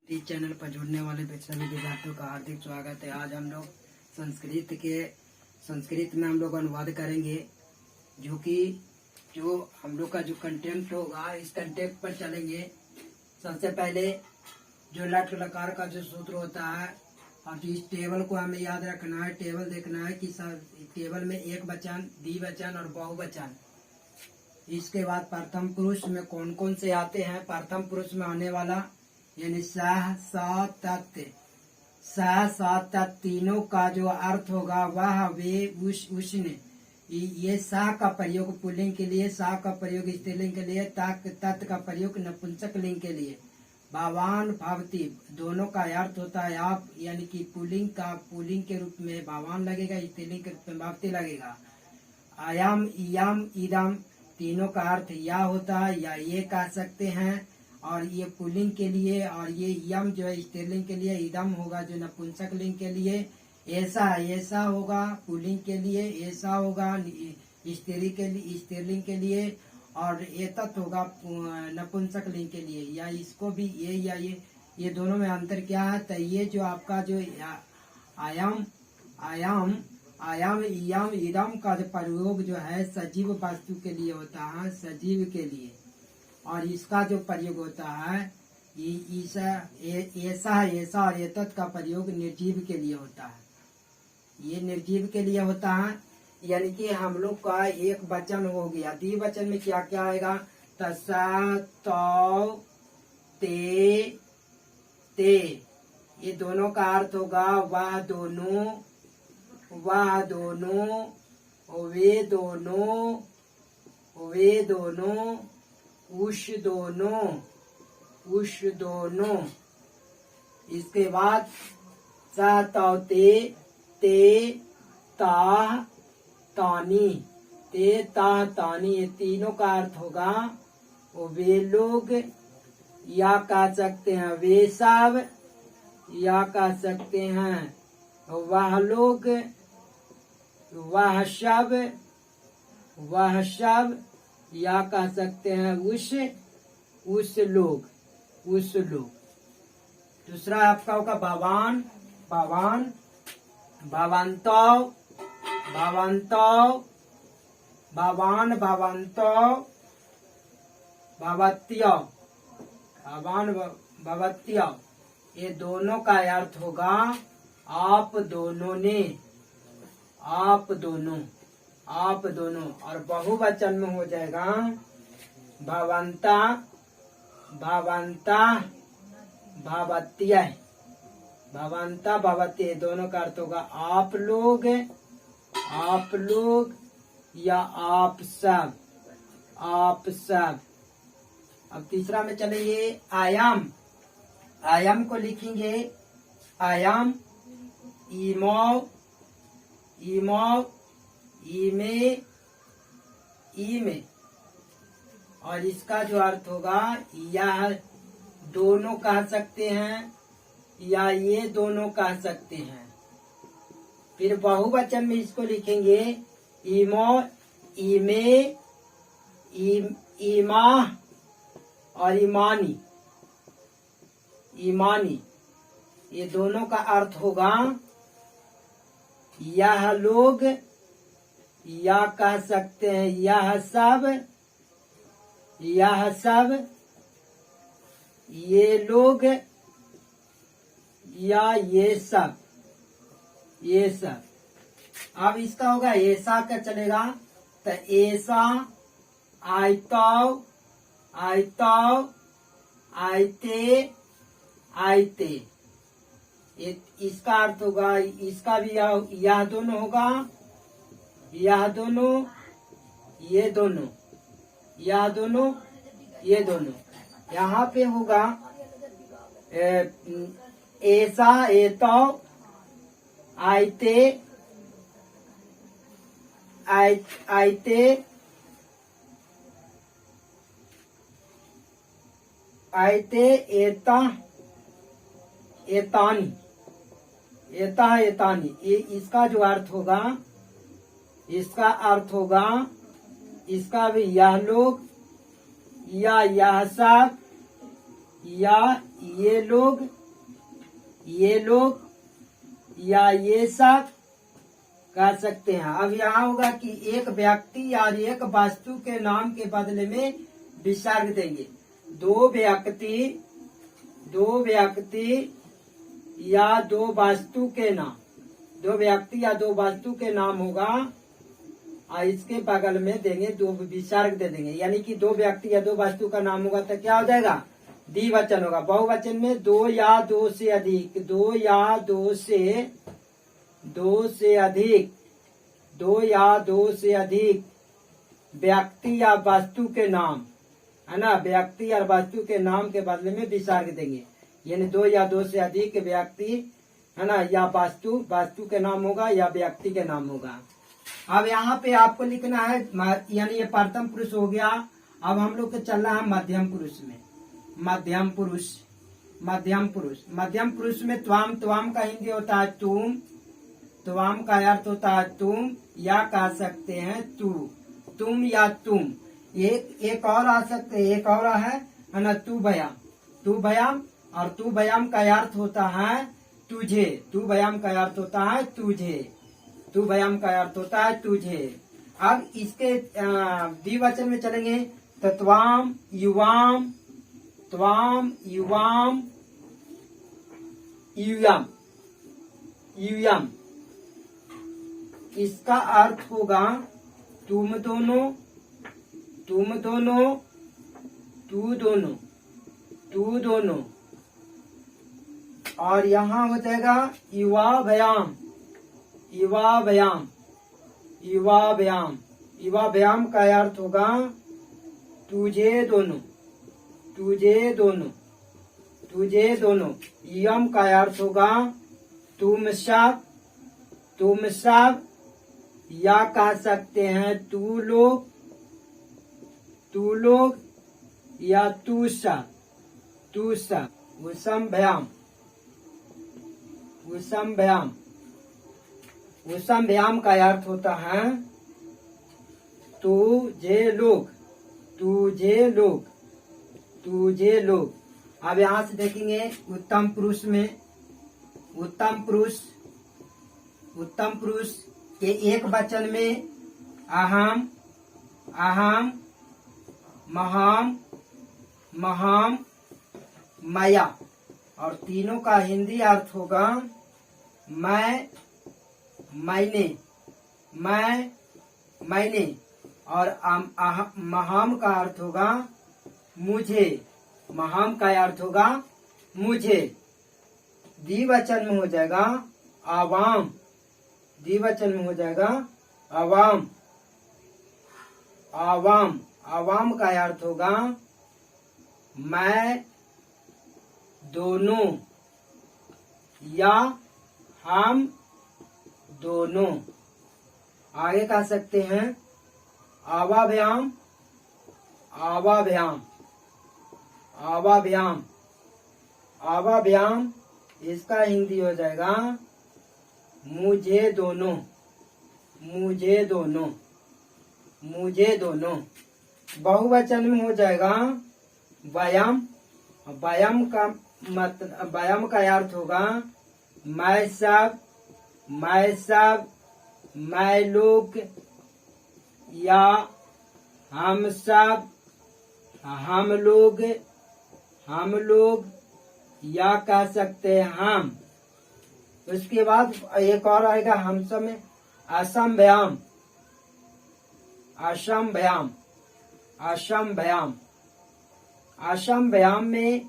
इस चैनल पर जुड़ने वाले सभी विद्यार्थियों का हार्दिक स्वागत है। आज हम लोग संस्कृत में हम लोग अनुवाद करेंगे, जो हम लोग का जो कंटेंट होगा इस कंटेंट पर चलेंगे। सबसे पहले जो लट लकार का जो सूत्र होता है और इस टेबल को हमें याद रखना है। टेबल देखना है कि टेबल में एक वचन, द्विवचन और बहुवचन। इसके बाद प्रथम पुरुष में कौन कौन से आते हैं। प्रथम पुरुष में आने वाला यानी सह स तत्, सह स तत् तीनों का जो अर्थ होगा वह वे उसने। ये सह का प्रयोग पुल्लिंग के लिए, सह का प्रयोग स्त्रीलिंग के लिए, तत् का प्रयोग नपुंसक लिंग के लिए। भावान भवती दोनों का अर्थ होता है आप, यानी कि पुल्लिंग के रूप में भावान लगेगा, स्त्रीलिंग के रूप में भवती लगेगा। आयाम इयाम इदम तीनों का अर्थ या होता है या ये कह सकते हैं, और ये पुल्लिंग के लिए, और ये यम जो है स्त्रीलिंग के लिए, इदम होगा जो नपुंसक लिंग के लिए, ऐसा होगा पुल्लिंग के लिए, ऐसा होगा स्त्रीलिंग के लिए, और एतत् होगा नपुंसक लिंग के लिए। या इसको भी ये दोनों में अंतर क्या है। तो ये जो आपका जो आयाम इयाम इदम का प्रयोग जो है सजीव वस्तु के लिए होता है, सजीव के लिए, और इसका जो प्रयोग होता है ऐसा और एतत् का प्रयोग निर्जीव के लिए होता है। ये निर्जीव के लिए होता है, यानी कि हम लोग का एक वचन हो गया। द्विवचन में क्या क्या आएगा। तसा तौ ते ते, ये दोनों का अर्थ होगा वह दोनों, वे दोनों, उस दोनों। इसके बाद ते ताह तानी, ते ताह तानी, ये तीनों का अर्थ होगा वे लोग, या कह सकते हैं वे सब, या कह सकते हैं वह लोग, वह सब, या कह सकते हैं उस लोग। दूसरा आपका होगा भवत्य, ये दोनों का अर्थ होगा आप दोनों ने, आप दोनों। और बहुवचन में हो जाएगा भवंता भवत्य, दोनों का अर्थ होगा आप लोग या आप सब। अब तीसरा में चलेंगे आयाम को लिखेंगे आयाम इमौ इमे, और इसका जो अर्थ होगा यह दोनों कह सकते हैं या ये दोनों कह सकते हैं। फिर बहुवचन में इसको लिखेंगे इमो इमे इमा और इमानी, ये दोनों का अर्थ होगा यह लोग, या कह सकते हैं यह सब, ये लोग, या ये सब। अब इसका होगा ऐसा का चलेगा। तो ऐसा आयते, इसका अर्थ होगा, इसका भी यह दोनों होगा, यह दोनों, ये दोनों, यह दोनों, ये दोनों। यहाँ पे होगा ऐसा एतो आयते एता एतानी, ये इसका जो अर्थ होगा, इसका भी यह लोग, या यह सब, या ये लोग या ये सब कह सकते हैं। अब यहाँ होगा कि एक व्यक्ति या एक वस्तु के नाम के बदले में विसर्ग देंगे। दो व्यक्ति या दो वस्तु के नाम, दो व्यक्ति या दो वस्तु के नाम होगा और इसके बगल में देंगे दो विसर्ग दे देंगे, यानी कि दो व्यक्ति या दो वस्तु का नाम होगा तो क्या हो जाएगा, द्विवचन होगा। बहुवचन में दो या दो से अधिक, दो या दो से अधिक, दो या दो से अधिक व्यक्ति या वस्तु के नाम, है ना, व्यक्ति या वस्तु के नाम के बदले में विसर्ग देंगे, यानी दो या दो से अधिक व्यक्ति, है ना, या वस्तु के नाम होगा या व्यक्ति के नाम होगा। अब यहाँ पे आपको लिखना है, यानी ये प्रथम पुरुष हो गया। अब हम लोग को चलना है मध्यम पुरुष में। मध्यम पुरुष में त्वाम का हिंदी होता है तुम, त्वाम का अर्थ होता है तुम, या कह सकते हैं तू, तुम या तुम। एक और आ सकते, एक और है ना, तू बयाम, और तू बयाम का अर्थ होता है तुझे, तू बयाम का अर्थ होता है तुझे। अब इसके द्विवचन में चलेंगे तो त्वाम युवाम, यूयम। इसका अर्थ होगा तुम दोनों, तू दोनों। और यहाँ हो जाएगा युवा व्याम का अर्थ होगा तुझे दोनों। यम का अर्थ होगा तुम सब, या कह सकते हैं तू लोग या तू सब। उसम व्याम का अर्थ होता है तुझे लोग। अब यहाँ से देखेंगे उत्तम पुरुष के एक वचन में अहम, महाम, मया, और तीनों का हिंदी अर्थ होगा मैंने, और महाम का अर्थ होगा मुझे। द्विवचन में हो जाएगा आवाम का अर्थ होगा मैं दोनों या हम दोनों। आगे कह सकते हैं आवाभ्याम, इसका हिंदी हो जाएगा मुझे दोनों। बहुवचन में हो जाएगा व्यायाम का अर्थ होगा मैं सब, मैं लोग, या हम सब, हम लोग, या कह सकते हैं हम। उसके बाद एक और आएगा हम सब में असम व्याम में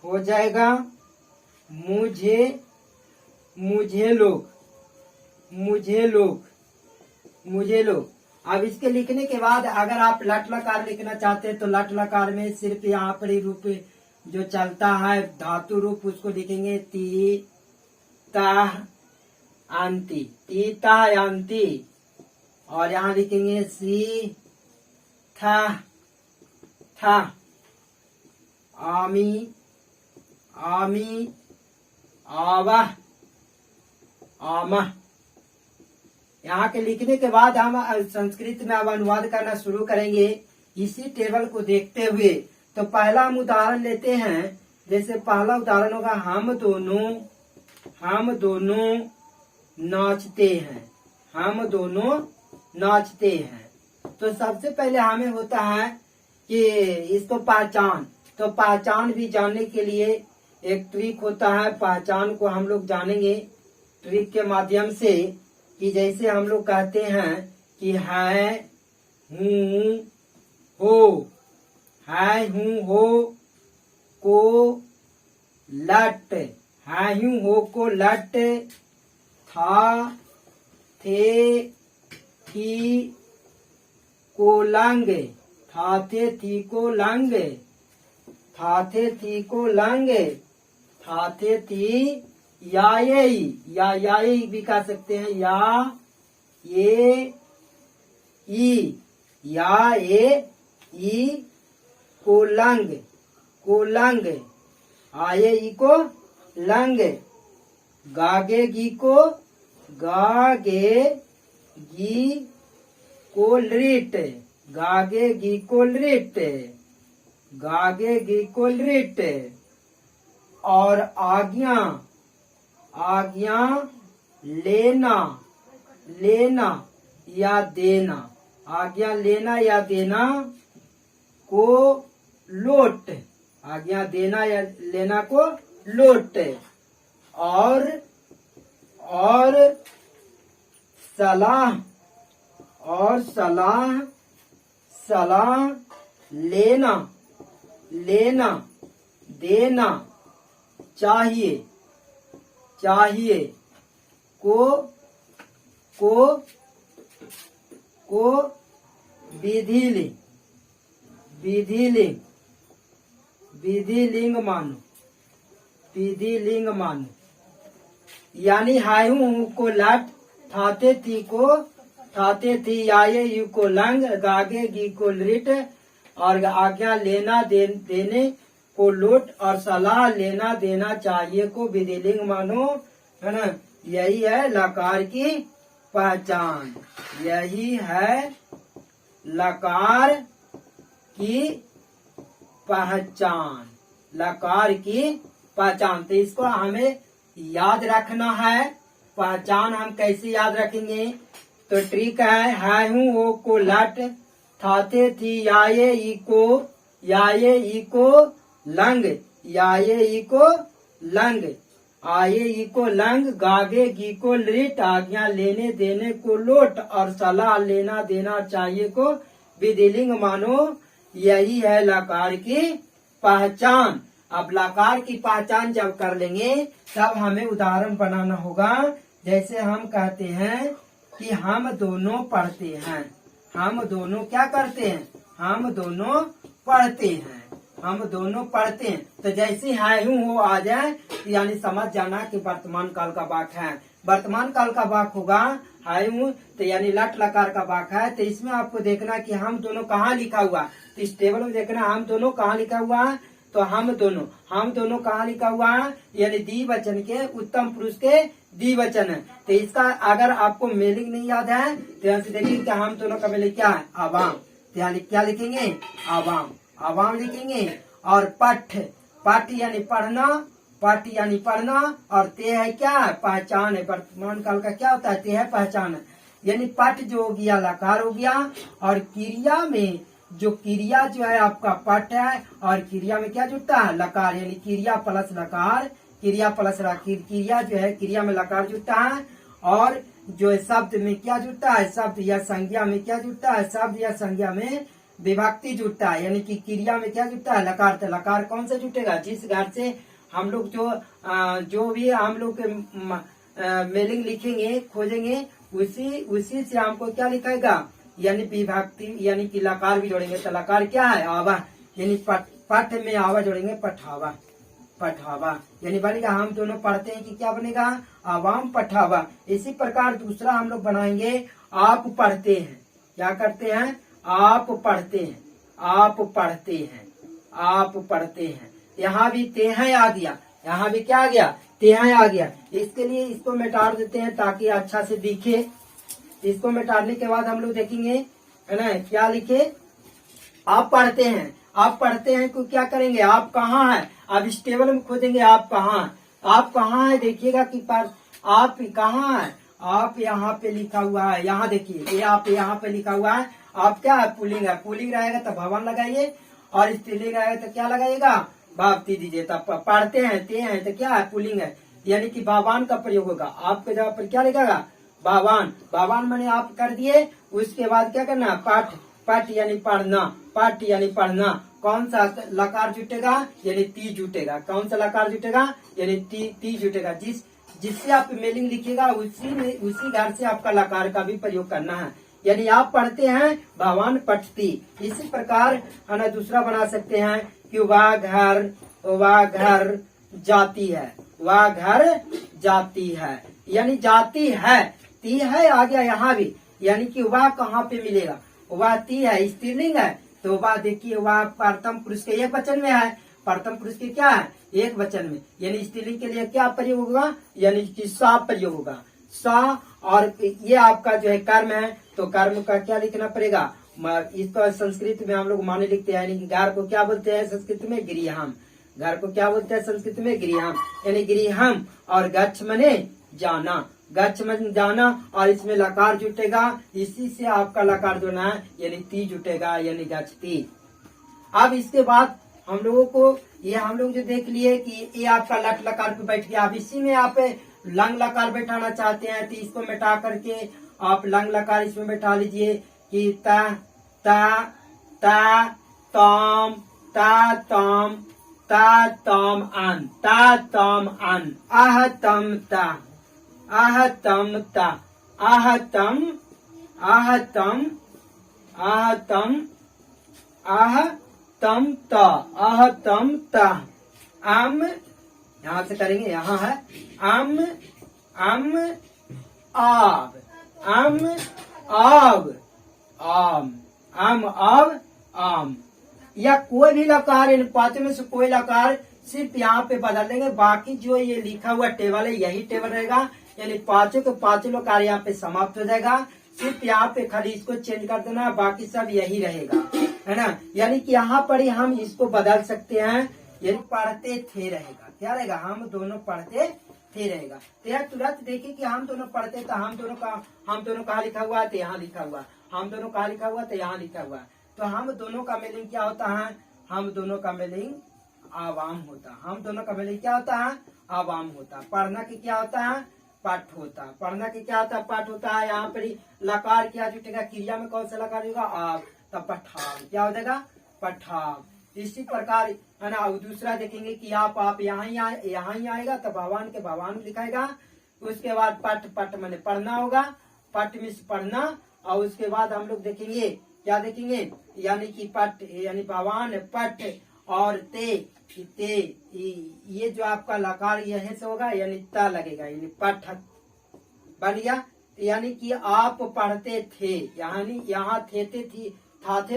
हो जाएगा मुझे लोग। अब इसके लिखने के बाद अगर आप लट लकार लिखना चाहते हैं तो लट लकार में सिर्फ यहाँ पर ही रूप जो चलता है धातु रूप उसको लिखेंगे ती ता अंति, और यहाँ लिखेंगे सी था आमी, आवा, आमा। यहाँ के लिखने के बाद हम संस्कृत में अब अनुवाद करना शुरू करेंगे। इसी टेबल को देखते हुए तो पहला हम उदाहरण लेते हैं। जैसे पहला उदाहरण होगा हम दोनों नाचते हैं। हम दोनों नाचते हैं। तो सबसे पहले हमें होता है कि इसको पहचान। तो पहचान भी जानने के लिए एक ट्रिक होता है। पहचान को हम लोग जानेंगे ट्रिक के माध्यम से कि जैसे हम लोग कहते हैं कि है हूँ हो, है हूँ हो को लट, है हूँ हो को लट, था थे थी को लंग, था थे थी को लंग, था थे थी को लंग, था थे थी या ये भी कह सकते हैं। या ये ई, या ये ई को लंग, आये ई को लंग, गागे गी को गागे गी को लिट, गागे गी को लिट, गागे गी को लिट। और आज्ञा लेना या देना, आज्ञा लेना या देना को लोट, आज्ञा देना या लेना को लोट। और सलाह लेना देना चाहिए को विधिलिंग मानो। यानी हाय हूँ को लट, थाते थी आये यू को लंग, गागे गी को लिट, और आज्ञा लेना देने को लोट, और सलाह लेना देना चाहिए को विधिलिंग मानो, है ना। यही है लकार की पहचान। यही है लकार की पहचान। लकार की पहचान। तो इसको हमें याद रखना है। पहचान हम कैसे याद रखेंगे? तो ट्रिक है हूँ हो को लट, थाते थी याये ई को लंग, याये ई को लंग, आये ई को लंग, गागे गी को लिट, आज्ञा लेने देने को लोट, और सलाह लेना देना चाहिए को विधिलिंग मानो। यही है लकार की पहचान। अब लकार की पहचान जब कर लेंगे तब हमें उदाहरण बनाना होगा। जैसे हम कहते हैं कि हम दोनों पढ़ते हैं। हम दोनों क्या करते हैं? हम दोनों पढ़ते हैं। हम दोनों पढ़ते हैं। तो जैसे है हूँ हो आ जाए तो यानी समझ जाना कि वर्तमान काल का वाक्य है। वर्तमान काल का वाक्य होगा है हूँ, तो यानी लट लकार का वाक्य है। तो इसमें आपको देखना कि हम दोनों कहाँ लिखा हुआ। तो इस टेबल में देखना हम दोनों कहाँ लिखा हुआ। तो हम दोनों कहाँ लिखा हुआ, यानी द्विवचन के उत्तम पुरुष के द्विवचन है। तो इसका अगर आपको मीनिंग नहीं याद है तो यहाँ से देखिए कि हम दोनों का मीनिंग क्या है? आवाम। तो यहाँ क्या लिखेंगे? आवाम। आवाम लिखेंगे। और पठ यानी पढ़ना, पठ यानी पढ़ना, और ते है क्या? पहचान है। वर्तमान काल का क्या होता है? ते है पहचान है। यानी पठ जो हो गया लकार हो गया, और क्रिया में जो क्रिया जो है आपका पठ है, और क्रिया में क्या जुड़ता है? लकार। यानी क्रिया प्लस लकार, क्रिया प्लस क्रिया जो है क्रिया में लकार जुड़ता है। और जो शब्द में क्या जुड़ता है? शब्द या संज्ञा में क्या जुड़ता है? शब्द या संज्ञा में विभक्ति जुड़ता है। यानी कि क्रिया में क्या जुड़ता है? लकार। तो लकार कौन सा जुटेगा? जिस घर से हम लोग जो भी हम लोग मेलिंग लिखेंगे खोजेंगे उसी से हमको क्या लिखेगा? यानी विभक्ति यानी कि लकार भी जोड़ेंगे। तो लकार क्या है? आवा। यानी पठ में आवा जोड़ेंगे, पठावा। पठावा यानी बनेगा हम दोनों पढ़ते हैं कि क्या बनेगा? आवाम पठावा। इसी प्रकार दूसरा हम लोग बनाएंगे आप पढ़ते हैं। क्या करते हैं? आप पढ़ते हैं। आप पढ़ते हैं। आप पढ़ते हैं। यहाँ भी तेहा आ गया। यहाँ भी क्या आ गया? तेहा आ गया। इसके लिए इसको मिटा देते हैं ताकि अच्छा से दिखे। इसको मिटाने के बाद हम लोग देखेंगे है ना क्या लिखे? आप पढ़ते हैं। आप पढ़ते हैं तो क्या करेंगे, आप कहाँ हैं, आप इस टेबल में खोजेंगे आप कहाँ है, देखिएगा कि आप कहाँ हैं, आप यहाँ पे लिखा हुआ है, यहाँ देखिए ये आप यहाँ पे लिखा हुआ है, आप क्या है, पुलिंग है, पुलिंग रहेगा तो भवन लगाइए, और स्त्रीलिंग रहेगा तो क्या लगाइएगा, भावती दीजिए। तब पढ़ते हैं ते हैं तो क्या है, पुलिंग है, यानी कि भावान का प्रयोग होगा। आपके जगह पर क्या लिखेगा, भावान, भावान मैंने आप कर दिए। उसके बाद क्या करना, पाठ, पाठ यानी पढ़ना, पाठ यानी पढ़ना। कौन सा लकार जुटेगा, यानी ती जुटेगा, कौन सा लकार जुटेगा, यानी ती जुटेगा। जिससे आप मेलिंग लिखिएगा उसी घर से आपका लकार का भी प्रयोग करना है। यानी आप पढ़ते हैं, भगवान पठती। इसी प्रकार है ना दूसरा बना सकते हैं कि वह घर जाती है, वह घर जाती है, यानी जाती है, ती है आ गया यहाँ भी, यानी कि वह कहाँ पे मिलेगा, वह ती है, स्त्रीलिंग है, तो वह देखिए वह प्रथम पुरुष के एक वचन में है, प्रथम पुरुष के क्या है, एक वचन में, यानी स्त्रीलिंग के लिए क्या प्रयोग होगा, यानी कि सा प्रयोग होगा, सा। और ये आपका जो है कर्म है, तो कर्म का क्या लिखना पड़ेगा, इसको संस्कृत में हम लोग माने लिखते हैं, यानी कि घर को क्या बोलते हैं संस्कृत में, गृहम, घर को क्या बोलते हैं संस्कृत में, गृहम, यानी गृहम। और गच्छ मने जाना, गच्छ मन जाना, और इसमें लकार जुटेगा, इसी से आपका लकार जो है यानी ती जुटेगा, यानी गच्छति। अब इसके बाद हम लोगों को ये हम लोग जो देख लिए कि ये आपका लट लकार पे बैठ गया। अब इसी में आप लंग लकार बैठाना चाहते हैं तो इसको मिटा करके आप लंग लकार इसमें बैठा लीजिए कि ता ता ता तम ता तम ता तम अन आहतम ता आहतम ता आहतम आहतम आहतम आहतम ता आहतम ता आम, यहाँ से करेंगे, यहाँ है आम आम आब आम आब आम आम आब आम, या कोई भी लकार इन पांचों में से कोई लकार सिर्फ यहाँ पे बदल देंगे, बाकी जो ये लिखा हुआ टेबल है यही टेबल रहेगा, यानी पांचों के पांचों लकार यहाँ पे समाप्त हो जाएगा। सिर्फ यहाँ पे खाली इसको चेंज कर देना, बाकी सब यही रहेगा, है ना। यानी कि यहाँ पर ही हम इसको बदल सकते हैं, यानी पढ़ते थे रहेगा, क्या रहेगा, हम दोनों पढ़ते थे रहेगा। तो यार तुरंत देखिए कि हम दोनों पढ़ते, तो हम दोनों कहाँ लिखा हुआ है, तो यहाँ लिखा हुआ, हम दोनों कहाँ लिखा हुआ, तो यहाँ लिखा हुआ। तो हम दोनों का मीनिंग क्या होता है, हम दोनों का मीनिंग आवाम होता, हम दोनों का मीनिंग क्या होता है, आवाम होता। पढ़ना की क्या होता है, पाठ होता, पढ़ना की क्या होता है, पाठ होता है। यहाँ पर लकार क्या जुटेगा, क्रिया में कौन सा लकार होगा, आप, तब पठाम, क्या हो जाएगा, पठाम। इसी प्रकार है ना। दूसरा देखेंगे कि आप यहाँ ही आएगा तो भगवान के भगवान लिखाएगा। उसके बाद पट मैंने पढ़ना होगा, पट मीन्स पढ़ना। और उसके बाद हम लोग देखेंगे, क्या देखेंगे, यानी कि पट यानी भगवान, पट और ते ये जो आपका लकार यहीं से होगा, यानी ता लगेगा, यानी पठ बन गया। यानी कि आप पढ़ते थे, यानी यहाँ थे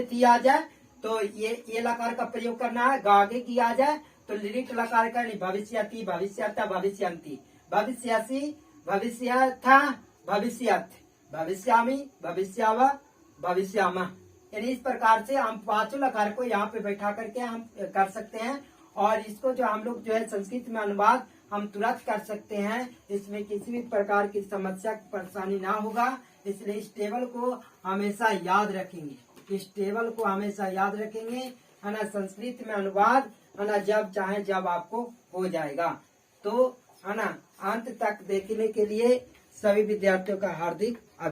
थी आ जाए तो ये लकार का प्रयोग करना है। गागे की आ जाए तो लिट लकार का, नहीं भविष्यति भविष्यता भविष्यंती भविष्यसी भविष्य था भविष्यत भविष्यामी भविष्याव भविष्यामा। यानी इस प्रकार से हम पांचों लकार को यहाँ पे बैठा करके हम कर सकते हैं। और इसको जो हम लोग जो है संस्कृत में अनुवाद हम तुरंत कर सकते हैं, इसमें किसी भी प्रकार की समस्या परेशानी ना होगा। इसलिए इस टेबल को हमेशा याद रखेंगे, इस टेबल को हमेशा याद रखेंगे, है ना। संस्कृत में अनुवाद है ना जब चाहे जब आपको हो जाएगा। तो है ना अंत तक देखने के लिए सभी विद्यार्थियों का हार्दिक